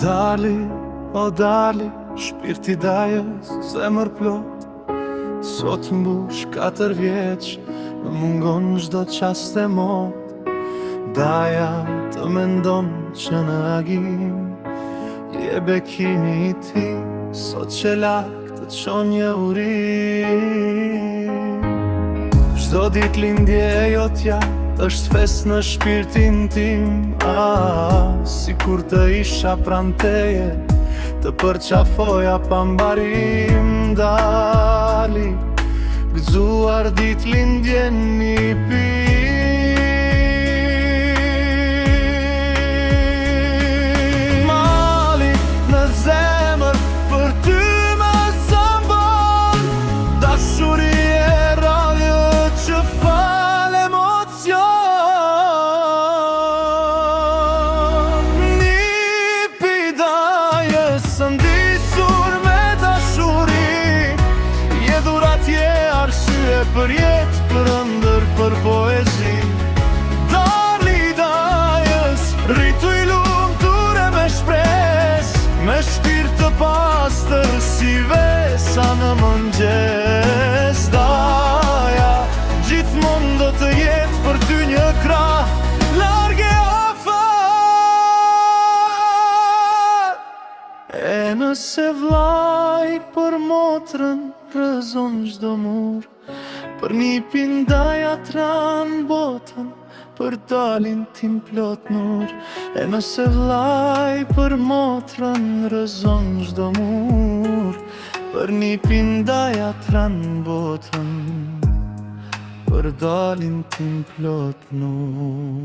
dali, shpirti dajës, zemër plot. Sot mbush 4 vjeç, më mungon çdo qast e mot. Daja të mendon që në agim je bekimi i ti, sot që lak të qon një urim. Çdo dit lindje e jotja është fest në shpirtin tim. Si kur të isha pran teje, të përqafoja pa mbarim. Dali, gëzuar dit lindjen një pim. Mali në zemër për ty më zëmbon, dashuri e rallë që fal emocion. Një pidaje së ndisur me dashuri, je dhurat, je arsye për jet, për ëndër, për poezi. Dali dajës, rritu i lumtur e me shpres, me shpirt të pastër si vesa në mëngjes. Daja, gjithmonë do të jetë për ty një krah, large afër. E nëse vllai për motrën rëzon çdo mur, për nipin daja tran botën, për dalin tim plot nur. E nëse vllai për motrën rëzon çdo mur, për nipin daja tran botën, për dalin tim plot nur.